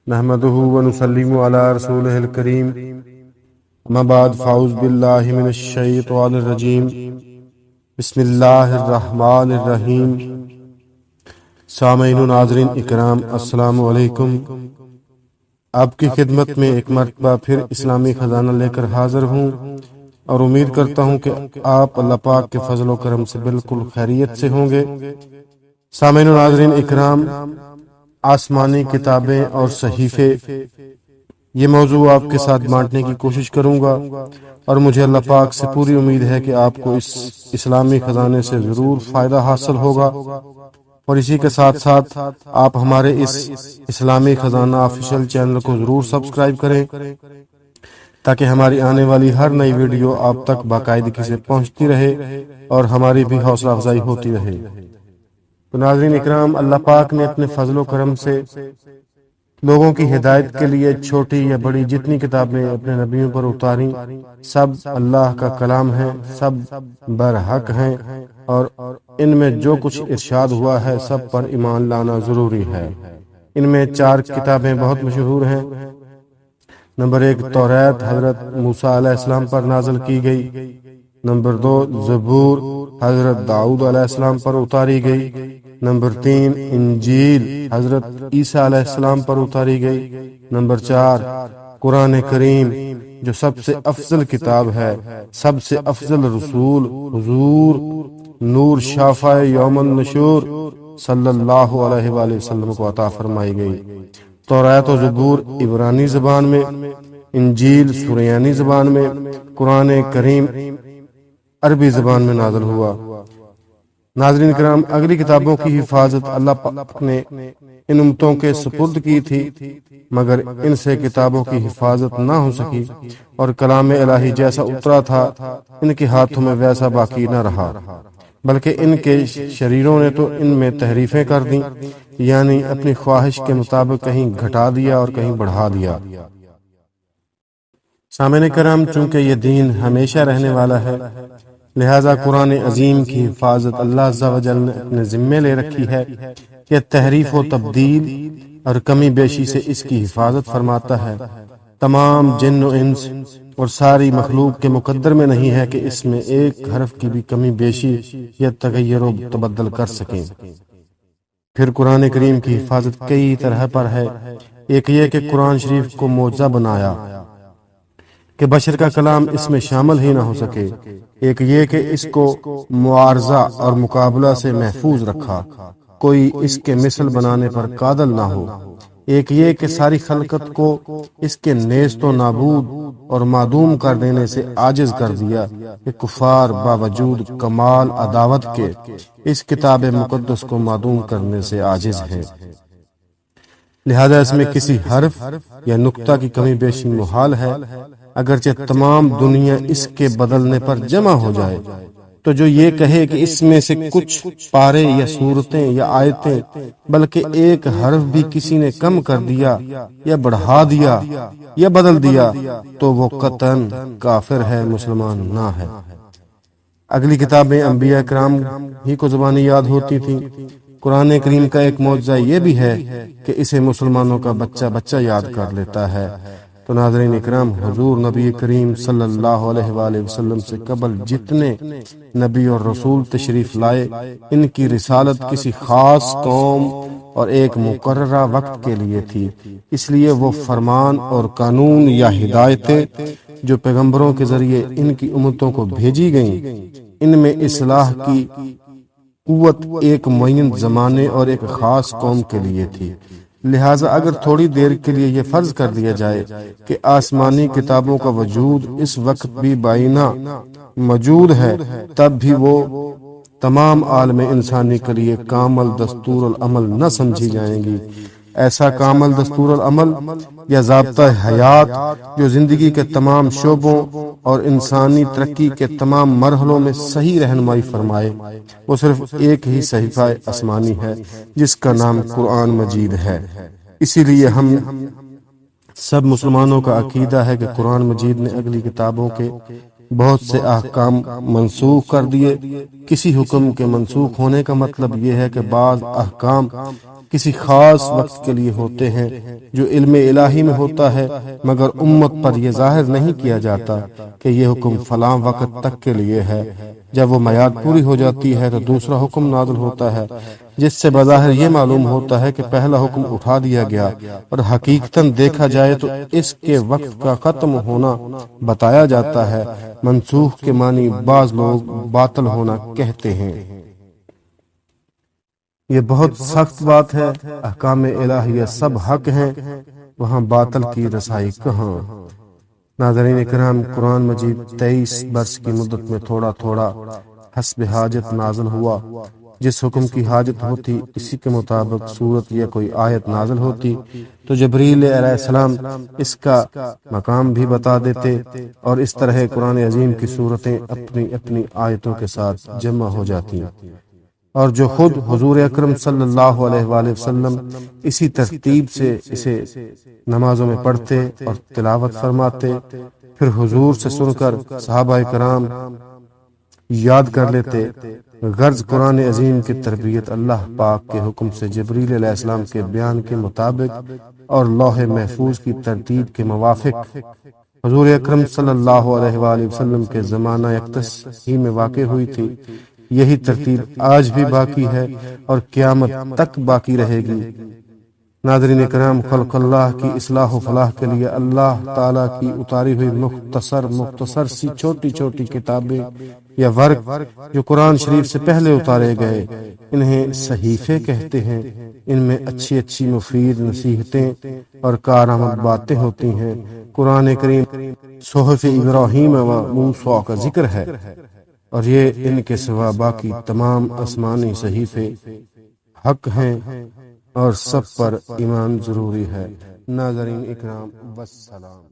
نحمده ونسلم على رسوله الكريم اما بعد فاعوذ باللہ من الشیطان الرجیم بسم اللہ الرحمن الرحیم۔ سامعین و ناظرین اکرام، السلام علیکم۔ آپ کی خدمت میں ایک مرتبہ پھر اسلامی خزانہ لے کر حاضر ہوں اور امید کرتا ہوں کہ آپ اللہ پاک کے فضل و کرم سے بالکل خیریت سے ہوں گے۔ سامعین و ناظرین اکرام، آسمانی کتابیں اور صحیفے، یہ موضوع آپ کے ساتھ بانٹنے کی کوشش کروں گا، اور مجھے اللہ پاک سے پوری امید ہے کہ آپ کو اس اسلامی خزانے سے ضرور فائدہ حاصل ہوگا، اور اسی کے ساتھ ساتھ آپ ہمارے اس اسلامی خزانہ آفیشیل چینل کو ضرور سبسکرائب کریں تاکہ ہماری آنے والی ہر نئی ویڈیو آپ تک باقاعدگی سے پہنچتی رہے اور ہماری بھی حوصلہ افزائی ہوتی رہے۔ تو ناظرین اکرام، اللہ پاک نے اپنے فضل و کرم سے لوگوں کی ہدایت کے لیے چھوٹی یا بڑی جتنی کتابیں اپنے نبیوں پر اتاری، سب اللہ کا کلام ہے، سب برحق ہیں، اور ان میں جو کچھ ارشاد ہوا ہے سب پر ایمان لانا ضروری ہے۔ ان میں 4 کتابیں بہت مشہور ہیں۔ نمبر 1 توریت، حضرت موسیٰ علیہ السلام پر نازل کی گئی۔ نمبر 2 زبور، حضرت داؤد علیہ السلام پر اتاری گئی۔ نمبر 3 انجیل، حضرت عیسیٰ علیہ السلام پر اتاری گئی۔ نمبر 4 قرآن کریم، جو سب سے افضل کتاب ہے، سب سے افضل رسول حضور نور شافع یوم النشور صلی اللہ علیہ وآلہ وسلم کو عطا فرمائی گئی۔ توریت و زبور عبرانی زبان میں، انجیل سریانی زبان میں، قرآن کریم عربی زبان میں نازل ہوا۔ ناظرین کرام، اگلی کتابوں کی حفاظت اللہ پاک نے ان امتوں کے سپرد کی تھی، مگر ان سے کتابوں کی حفاظت نہ ہو سکی، اور کلام الہی جیسا اترا تھا ان کے ہاتھوں میں ویسا باقی نہ رہا، بلکہ ان کے شریروں نے تو ان میں تحریفیں کر دیں، یعنی اپنی خواہش کے مطابق کہیں گھٹا دیا اور کہیں بڑھا دیا۔ سامعین کرام، چونکہ یہ دین ہمیشہ رہنے والا ہے، لہذا قرآن عظیم کی حفاظت اللہ عز و جل نے اپنے ذمے لے رکھی ہے کہ تحریف و تبدیل اور کمی بیشی سے اس کی حفاظت فرماتا ہے۔ تمام جن و انس اور ساری مخلوق کے مقدر میں نہیں ہے کہ اس میں ایک حرف کی بھی کمی بیشی یا تغیر و تبدل کر سکیں۔ پھر قرآن کریم کی حفاظت کئی طرح پر ہے۔ ایک یہ کہ قرآن شریف کو معجزہ بنایا کہ بشر کا کلام اس میں شامل ہی نہ ہو سکے۔ ایک یہ کہ اس کو معارضہ اور مقابلہ سے محفوظ رکھا، کوئی اس کے مثل بنانے پر قادر نہ ہو۔ ایک یہ کہ ساری خلقت کو اس کے نیست و نابود اور معدوم کر دینے سے عاجز کر دیا کہ کفار باوجود کمال عداوت کے اس کتاب مقدس کو معدوم کرنے سے عاجز ہے۔ لہذا اس میں کسی حرف یا نقطہ کی کمی بیشی محال ہے، اگرچہ تمام دنیا اس کے بدلنے پر جمع ہو جائے، تو جو یہ کہے کہ اس میں سے کچھ پارے یا صورتیں یا آیتیں بلکہ ایک حرف بھی کسی نے کم کر دیا یا بڑھا دیا یا بدل دیا تو وہ قطعاً کافر ہے، مسلمان نہ ہے۔ اگلی کتابیں انبیاء کرام ہی کو زبانی یاد ہوتی تھیں۔ قرآن کریم کا ایک معجزہ یہ بھی ہے کہ اسے مسلمانوں کا بچہ بچہ یاد کر لیتا ہے۔ تو ناظرین اکرام، حضور نبی کریم صلی اللہ علیہ وآلہ وسلم سے قبل جتنے نبی اور رسول تشریف لائے، ان کی رسالت کسی خاص قوم اور ایک مقررہ وقت کے لیے تھی، اس لیے وہ فرمان اور قانون یا ہدایتیں جو پیغمبروں کے ذریعے ان کی امتوں کو بھیجی گئیں، ان میں اصلاح کی قوت ایک معین زمانے اور ایک خاص قوم کے لیے تھی۔ لہٰذا اگر تھوڑی دیر کے لیے یہ فرض کر دیا جائے کہ آسمانی کتابوں کا وجود اس وقت بھی بائنا موجود ہے، تب بھی وہ تمام عالم انسانی کے لیے کامل دستور العمل نہ سمجھی جائیں گی۔ ایسا کامل دستور العمل یا ضابطہ حیات جو زندگی کے تمام شعبوں اور انسانی ترقی کے تمام مرحلوں میں صحیح رہنمائی فرمائے، وہ صرف ایک ہی صحیفہ آسمانی ہے جس کا نام قرآن مجید ہے۔ اسی لیے ہم سب مسلمانوں کا عقیدہ ہے کہ قرآن مجید نے اگلی کتابوں کے بہت سے احکام منسوخ کر دیے۔ کسی حکم کے منسوخ ہونے کا مطلب یہ ہے کہ بعض احکام کسی خاص وقت کے لیے ہوتے ہیں جو علم الہی میں ہوتا ہے، مگر امت پر یہ ظاہر نہیں کیا جاتا کہ یہ حکم فلاں وقت تک کے لیے ہے۔ جب وہ میعاد پوری ہو جاتی ہے تو دوسرا حکم نازل ہوتا ہے، جس سے بظاہر یہ معلوم ہوتا ہے کہ پہلا حکم اٹھا دیا گیا، اور حقیقتاً دیکھا جائے تو اس کے وقت کا ختم ہونا بتایا جاتا ہے۔ منسوخ کے معنی بعض لوگ باطل ہونا کہتے ہیں۔ یہ بہت سخت بات ہے، احکام الہیہ سب حق ہیں، وہاں باطل کی رسائی کہاں؟ ناظرین اکرام، قرآن مجید 23 برس کی مدت میں تھوڑا تھوڑا حسب حاجت نازل ہوا۔ جس حکم کی حاجت ہوتی اسی کے مطابق صورت یا کوئی آیت نازل ہوتی تو جبریل علیہ السلام اس کا مقام بھی بتا دیتے، اور اس طرح قرآن عظیم کی صورتیں اپنی اپنی آیتوں کے ساتھ جمع ہو جاتی، اور جو خود حضور اکرم صلی اللہ علیہ وآلہ وسلم اسی ترتیب سے اسے نمازوں میں پڑھتے اور تلاوت فرماتے، پھر حضور سے سن کر صحابہ کرام یاد کر لیتے۔ غرض قرآن عظیم کی تربیت اللہ پاک کے حکم سے جبریل علیہ السلام کے بیان کے مطابق اور لوح محفوظ کی ترتیب کے موافق حضور اکرم صلی اللہ علیہ وآلہ وسلم کے زمانہ اقدس ہی میں واقع ہوئی تھی۔ یہی ترتیب آج بھی باقی ہے اور قیامت تک باقی رہے گی۔ ناظرین کرام، خلق اللہ کی اصلاح و فلاح کے لیے اللہ تعالیٰ کی اتاری ہوئی مختصر سی چھوٹی چھوٹی کتابیں یا ورق جو قرآن شریف سے پہلے اتارے گئے، انہیں صحیفے کہتے ہیں۔ ان میں اچھی اچھی مفید نصیحتیں اور کارآمد باتیں ہوتی ہیں۔ قرآن کریم صحف ابراہیم و موسیٰ کا ذکر ہے، اور یہ ان کے سوا باقی تمام آسمانی صحیفے حق ہیں اور سب پر ایمان ضروری ہے۔ ناظرین اکرام، والسلام۔